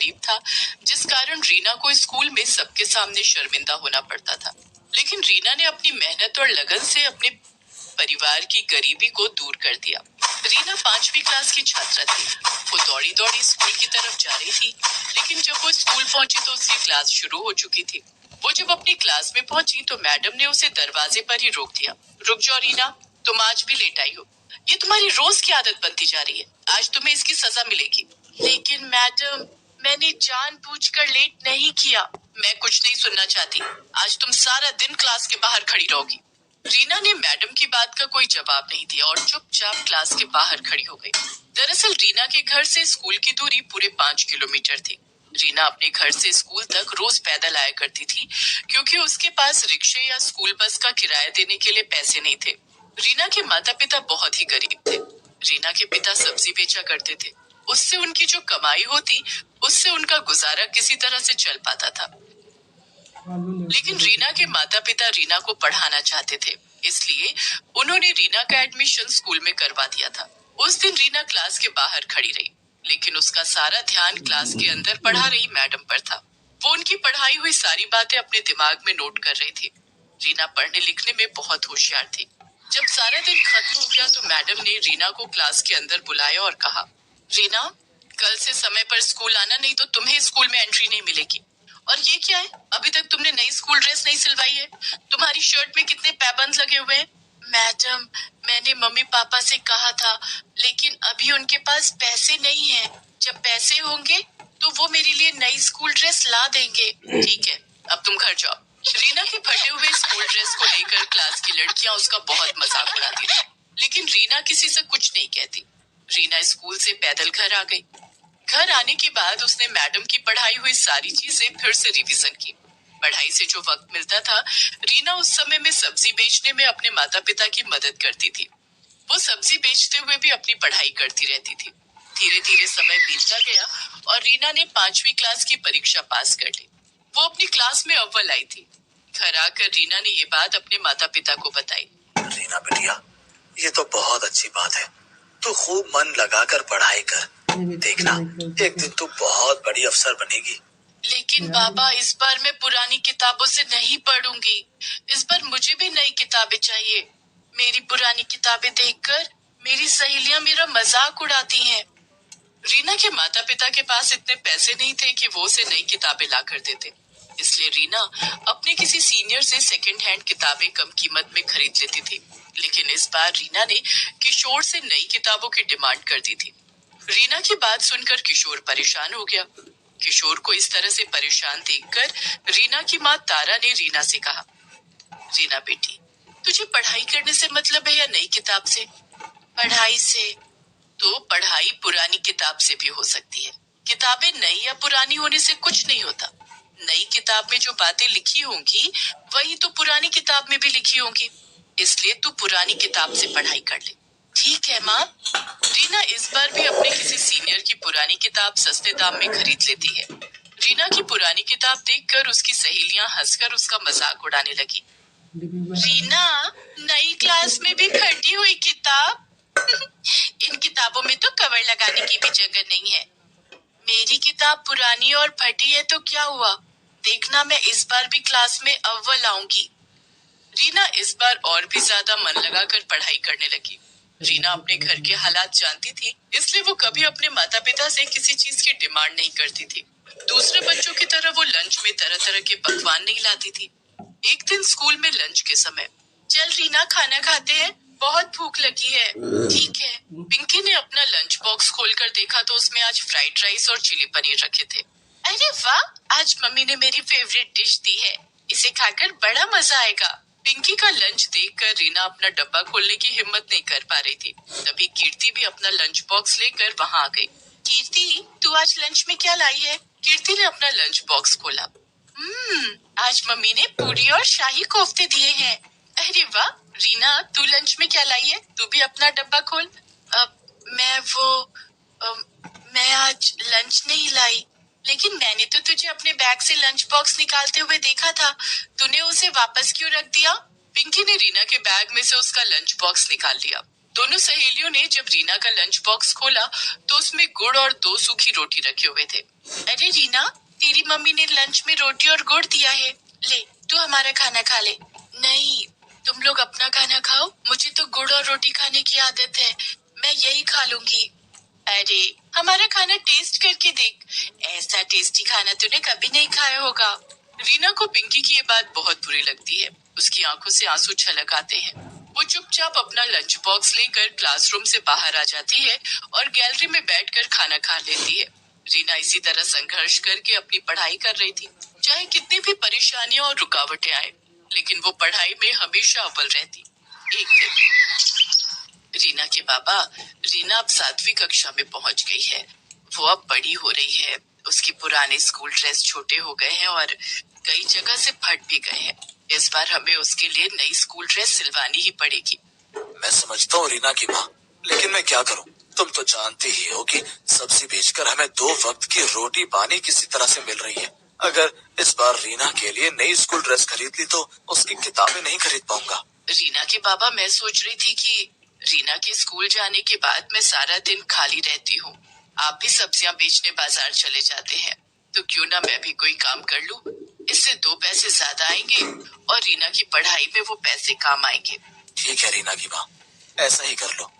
गरीब था, जिस कारण रीना को स्कूल में सबके सामने शर्मिंदा होना पड़ता था। लेकिन रीना ने अपनी मेहनत और लगन से अपने परिवार की गरीबी को दूर कर दिया। रीना 5वीं क्लास की छात्रा थी। वो दौड़ी दौड़ी स्कूल की तरफ जा रही थी, लेकिन जब वो स्कूल पहुंची तो उसकी क्लास शुरू हो चुकी थी। वो जब अपनी क्लास में पहुंची तो मैडम ने उसे दरवाजे पर ही रोक दिया। रुक जाओ रीना, तुम आज भी लेट आई हो। ये तुम्हारी रोज की आदत बनती जा रही है। आज तुम्हें इसकी सजा मिलेगी। लेकिन मैडम, मैंने जानबूझकर लेट नहीं किया। मैं कुछ नहीं सुनना चाहती। आज तुम सारा दिन क्लास के बाहर खड़ी रहोगी। रीना ने मैडम की बात का कोई जवाब नहीं दिया और चुपचाप क्लास के बाहर खड़ी हो गई। दरअसल रीना के घर से स्कूल की दूरी पूरे 5 किलोमीटर थी। रीना अपने घर से स्कूल तक रोज पैदल आया करती थी, क्योंकि उसके पास रिक्शे या स्कूल बस का किराया देने के लिए पैसे नहीं थे। रीना के माता पिता बहुत ही गरीब थे। रीना के पिता सब्जी बेचा करते थे। उससे उनकी जो कमाई होती, उससे उनका गुजारा किसी तरह से चल पाता था। लेकिन रीना के माता पिता रीना को पढ़ाना चाहते थे, इसलिए उन्होंने रीना का एडमिशन स्कूल में करवा दिया था। उस दिन रीना क्लास के बाहर खड़ी रही, लेकिन उसका सारा ध्यान क्लास के अंदर पढ़ा रही मैडम पर था। वो उनकी पढ़ाई हुई सारी बातें अपने दिमाग में नोट कर रही थी। रीना पढ़ने लिखने में बहुत होशियार थी। जब सारा दिन खत्म हो गया तो मैडम ने रीना को क्लास के अंदर बुलाया और कहा, रीना, कल से समय पर स्कूल आना, नहीं तो तुम्हें स्कूल में एंट्री नहीं मिलेगी। और ये क्या है, अभी तक तुमने नई स्कूल ड्रेस नहीं सिलवाई है। तुम्हारी शर्ट में कितने पैबंद लगे हुए हैं। मैडम, मैंने मम्मी पापा से कहा था, लेकिन अभी उनके पास पैसे नहीं है। जब पैसे होंगे तो वो मेरे लिए नई स्कूल ड्रेस ला देंगे। ठीक है, अब तुम घर जाओ। रीना के फटे हुए स्कूल ड्रेस को लेकर क्लास की लड़कियां उसका बहुत मजाक उड़ाती थी, लेकिन रीना किसी से कुछ नहीं कहती। रीना स्कूल से पैदल घर आ गई। घर आने के बाद उसने मैडम की पढ़ाई हुई सारी चीजें फिर से रिवीजन की। पढ़ाई से जो वक्त मिलता था, रीना उस समय में सब्जी बेचने में अपने माता पिता की मदद करती थी। वो सब्जी बेचते हुए भी अपनी पढ़ाई करती रहती थी। धीरे धीरे समय बीतता गया और रीना ने 5वीं क्लास की परीक्षा पास कर ली। वो अपनी क्लास में अव्वल आई थी। घर आकर रीना ने ये बात अपने माता पिता को बताई। रीना बेटिया, ये तो बहुत अच्छी बात है। तू खूब मन लगाकर पढ़ाई कर। देखना, एक दिन तू बहुत बड़ी अफसर बनेगी। लेकिन बाबा, इस बार मैं पुरानी किताबों से नहीं पढ़ूंगी। इस बार मुझे भी नई किताबें चाहिए। मेरी पुरानी किताबें देखकर मेरी सहेलियां मेरा मजाक उड़ाती हैं। रीना के माता पिता के पास इतने पैसे नहीं थे कि वो उसे नई किताबें ला कर देते, इसलिए रीना अपने किसी सीनियर से सेकंड हैंड किताबें कम कीमत में खरीद लेती थी। लेकिन इस बार रीना ने किशोर से नई किताबों की डिमांड कर दी थी। रीना की बात सुनकर किशोर परेशान हो गया। किशोर को इस तरह से परेशान देखकर रीना की माँ तारा ने रीना से कहा, रीना बेटी, तुझे पढ़ाई करने से मतलब है या नई किताब से? पढ़ाई से। तो पढ़ाई पुरानी किताब से भी हो सकती है। किताबें नई या पुरानी होने से कुछ नहीं होता। नई किताब में जो बातें लिखी होंगी वही तो पुरानी किताब में भी लिखी होंगी, इसलिए तू पुरानी किताब से पढ़ाई कर ले। ठीक है माँ। रीना इस बार भी अपने किसी सीनियर की पुरानी किताब सस्ते दाम में खरीद लेती है। रीना की पुरानी किताब देखकर उसकी सहेलियां हंसकर उसका मजाक उड़ाने लगी। रीना, नई क्लास में भी फटी हुई किताब? इन किताबों में तो कवर लगाने की भी जगह नहीं है। मेरी किताब पुरानी और फटी है तो क्या हुआ? देखना, मैं इस बार भी क्लास में अव्वल आऊंगी। रीना इस बार और भी ज्यादा मन लगाकर पढ़ाई करने लगी। रीना अपने घर के हालात जानती थी, इसलिए वो कभी अपने माता पिता से किसी चीज की डिमांड नहीं करती थी। दूसरे बच्चों की तरह वो लंच में तरह तरह के पकवान नहीं लाती थी। एक दिन स्कूल में लंच के समय, चल रीना, खाना खाते हैं, बहुत भूख लगी है। ठीक है। पिंकी ने अपना लंच बॉक्स खोलकर देखा तो उसमें आज फ्राइड राइस और चिली पनीर रखे थे। अरे वाह, आज मम्मी ने मेरी फेवरेट डिश दी है, इसे खाकर बड़ा मजा आएगा। पिंकी का लंच देखकर रीना अपना डब्बा खोलने की हिम्मत नहीं कर पा रही थी। तभी कीर्ति भी अपना लंच बॉक्स लेकर वहाँ आ गई। कीर्ति, तू आज लंच में क्या लाई है? कीर्ति ने अपना लंच बॉक्स खोला। आज मम्मी ने पूरी और शाही कोफ्ते दिए हैं। अरे वाह। रीना, तू लंच में क्या लाई है? तू भी अपना डब्बा खोल। मैं आज लंच नहीं लाई। लेकिन मैंने तो तुझे अपने बैग से लंच बॉक्स निकालते हुए देखा था। तूने उसे वापस क्यों रख दिया? पिंकी ने रीना के बैग में से उसका लंच बॉक्स निकाल लिया। दोनों सहेलियों ने जब रीना का लंच बॉक्स खोला तो उसमें गुड़ और 2 सूखी रोटी रखे हुए थे। अरे रीना, तेरी मम्मी ने लंच में रोटी और गुड़ दिया है, ले तू हमारा खाना खा ले। नहीं, तुम लोग अपना खाना खाओ, मुझे तो गुड़ और रोटी खाने की आदत है, मैं यही खा लूंगी। अरे हमारा खाना टेस्ट करके देख, ऐसा टेस्टी खाना तूने कभी नहीं खाया होगा। रीना को पिंकी की ये बात बहुत बुरी लगती है। उसकी आंखों से आंसू छलक आते हैं। वो चुपचाप अपना लंच बॉक्स लेकर क्लासरूम से बाहर आ जाती है और गैलरी में बैठकर खाना खा लेती है। रीना इसी तरह संघर्ष करके अपनी पढ़ाई कर रही थी। चाहे कितनी भी परेशानियां और रुकावटें आए, लेकिन वो पढ़ाई में हमेशा अव्वल रहती। एक दिन रीना के बाबा, रीना अब 7वीं कक्षा में पहुंच गई है, वो अब बड़ी हो रही है, उसकी पुराने स्कूल ड्रेस छोटे हो गए हैं और कई जगह से फट भी गए हैं। इस बार हमें उसके लिए नई स्कूल ड्रेस सिलवानी ही पड़ेगी। मैं समझता हूँ रीना की माँ, लेकिन मैं क्या करूँ? तुम तो जानती ही हो कि सब्जी बेचकर हमें 2 वक्त की रोटी पानी किसी तरह से मिल रही है। अगर इस बार रीना के लिए नई स्कूल ड्रेस खरीद ली तो उसकी किताबें नहीं खरीद पाऊंगा। रीना के बाबा, मैं सोच रही थी कि रीना के स्कूल जाने के बाद मैं सारा दिन खाली रहती हूँ, आप भी सब्जियां बेचने बाजार चले जाते हैं, तो क्यों ना मैं भी कोई काम कर लूँ। इससे 2 पैसे ज्यादा आएंगे और रीना की पढ़ाई में वो पैसे काम आएंगे। ठीक है रीना की माँ, ऐसा ही कर लो।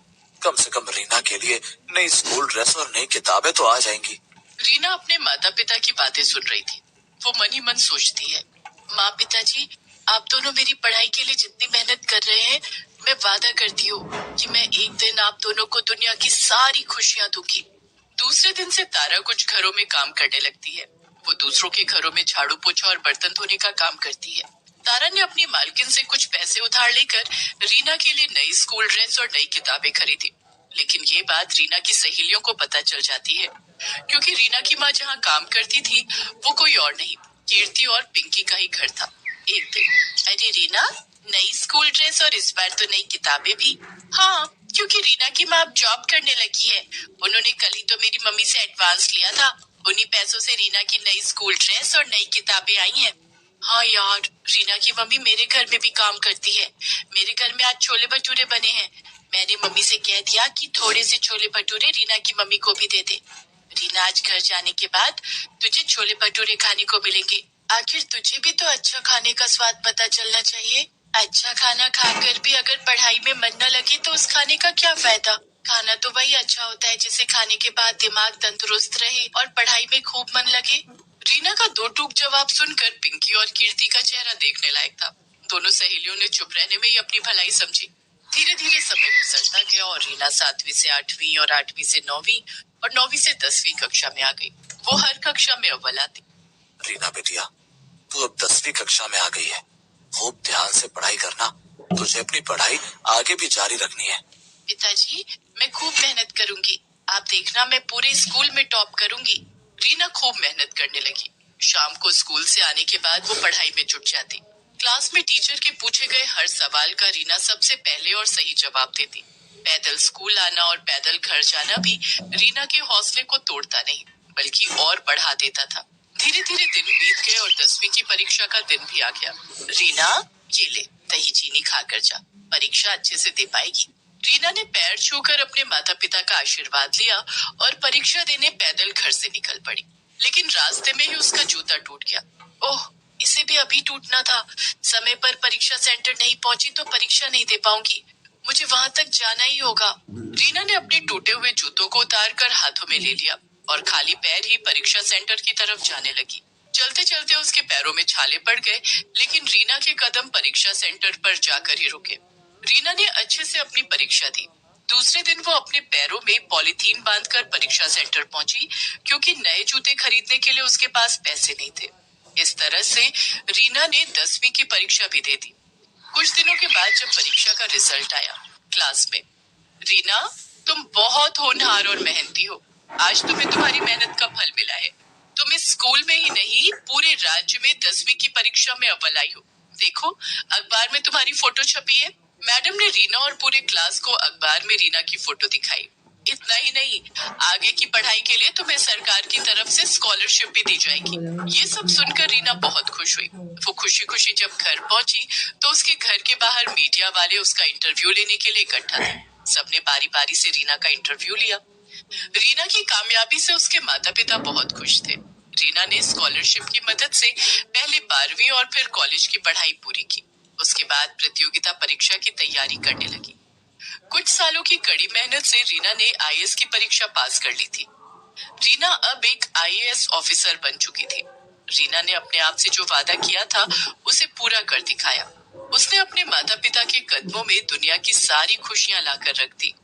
कम से कम रीना के लिए नई स्कूल ड्रेस और नई किताबें तो आ जाएंगी। रीना अपने माता पिता की बातें सुन रही थी। वो मन ही मन सोचती है, माँ पिताजी, आप दोनों मेरी पढ़ाई के लिए जितनी मेहनत कर रहे हैं, मैं वादा करती हूँ कि मैं एक दिन आप दोनों को दुनिया की सारी खुशियाँ दूंगी। दूसरे दिन से तारा कुछ घरों में काम करने लगती है। वो दूसरों के घरों में झाड़ू पोछा और बर्तन धोने का काम करती है। तारा ने अपनी मालकिन से कुछ पैसे उधार लेकर रीना के लिए नई स्कूल ड्रेस और नई किताबें खरीदी। लेकिन ये बात रीना की सहेलियों को पता चल जाती है, क्योंकि रीना की माँ जहाँ काम करती थी वो कोई और नहीं, कीर्ति और पिंकी का ही घर था। एक दिन, अरे रीना, नई स्कूल ड्रेस और इस बार तो नई किताबें भी। हाँ, क्योंकि रीना की माँ अब जॉब करने लगी है, उन्होंने कल ही तो मेरी मम्मी से एडवांस लिया था, उन्हीं पैसों से रीना की नई स्कूल ड्रेस और नई किताबें आई हैं। हाँ यार, रीना की मम्मी मेरे घर में भी काम करती है, मेरे घर में आज छोले भटूरे बने हैं, मैंने मम्मी से कह दिया कि थोड़े से छोले भटूरे रीना की मम्मी को भी दे दे। रीना, आज घर जाने के बाद तुझे छोले भटूरे खाने को मिलेंगे। आखिर तुझे भी तो अच्छा खाने का स्वाद पता चलना चाहिए। अच्छा खाना खाकर भी अगर पढ़ाई में मन न लगे तो उस खाने का क्या फायदा। खाना तो वही अच्छा होता है जिसे खाने के बाद दिमाग तंदुरुस्त रहे और पढ़ाई में खूब मन लगे। रीना का 2 टूक जवाब सुनकर पिंकी और कीर्ति का चेहरा देखने लायक था। दोनों सहेलियों ने चुप रहने में ही अपनी भलाई समझी। धीरे धीरे समय गुजरता गया और रीना 7वीं से 8वीं और 8वीं से 9वीं और 9वीं से 10वीं कक्षा में आ गई। वो हर कक्षा में अव्वल आती। रीना बेटिया, तू अब 10वीं कक्षा में आ गई है, खूब ध्यान से पढ़ाई करना, तुझे अपनी पढ़ाई आगे भी जारी रखनी है। पिताजी, मैं खूब मेहनत करूंगी, आप देखना मैं पूरे स्कूल में टॉप करूंगी। रीना खूब मेहनत करने लगी। शाम को स्कूल से आने के बाद वो पढ़ाई में जुट जाती। क्लास में टीचर के पूछे गए हर सवाल का रीना सबसे पहले और सही जवाब देती। पैदल स्कूल आना और पैदल घर जाना भी रीना के हौसले को तोड़ता नहीं, बल्कि और बढ़ा देता था। धीरे धीरे दिन बीत गए और 10वीं की परीक्षा का दिन भी आ गया। रीना, ये ले, दही चीनी खाकर जा, परीक्षा अच्छे से दे पाएगी। रीना ने पैर छूकर अपने माता पिता का आशीर्वाद लिया और परीक्षा देने पैदल घर से निकल पड़ी। लेकिन रास्ते में ही उसका जूता टूट गया। ओह, इसे भी अभी टूटना था। समय पर परीक्षा सेंटर नहीं पहुंची तो परीक्षा नहीं दे पाऊंगी, मुझे वहां तक जाना ही होगा। रीना ने अपने टूटे हुए जूतों को उतार कर हाथों में ले लिया और खाली पैर ही परीक्षा सेंटर की तरफ जाने लगी। चलते चलते उसके पैरों में छाले पड़ गए, लेकिन रीना के कदम परीक्षा सेंटर पर जाकर ही रुके। रीना ने अच्छे से अपनी परीक्षा दी। दूसरे दिन वो अपने पैरों में पॉलीथीन बांधकर परीक्षा सेंटर पहुंची, क्योंकि नए जूते खरीदने के लिए उसके पास पैसे नहीं थे। इस तरह से रीना ने 10वीं की परीक्षा भी दे दी। कुछ दिनों के बाद जब परीक्षा का रिजल्ट आया, क्लास में, रीना, तुम बहुत होनहार और मेहनती हो, आज तुम्हें तुम्हारी मेहनत का फल मिला है। तुम इस स्कूल में ही नहीं, पूरे राज्य में 10वीं की परीक्षा में अव्वल आई हो। देखो, अखबार में तुम्हारी फोटो छपी है। मैडम ने रीना और पूरे क्लास को अखबार में रीना की फोटो दिखाई। इतना ही नहीं, आगे की पढ़ाई के लिए तुम्हें सरकार की तरफ से स्कॉलरशिप भी दी जाएगी। ये सब सुनकर रीना बहुत खुश हुई। वो खुशी खुशी जब घर पहुंची तो उसके घर के बाहर मीडिया वाले उसका इंटरव्यू लेने के लिए इकट्ठा थे। सबने बारी बारी से रीना का इंटरव्यू लिया। रीना की कामयाबी से उसके माता पिता बहुत खुश थे। रीना ने स्कॉलरशिप की मदद से पहले 12वीं और फिर कॉलेज की पढ़ाई पूरी की। उसके बाद प्रतियोगिता परीक्षा की तैयारी करने लगी। कुछ सालों की कड़ी मेहनत से रीना ने आईएएस की परीक्षा पास कर ली थी। रीना अब एक आईएएस ऑफिसर बन चुकी थी। रीना ने अपने आप से जो वादा किया था उसे पूरा कर दिखाया। उसने अपने माता पिता के कदमों में दुनिया की सारी खुशियां लाकर रख दी।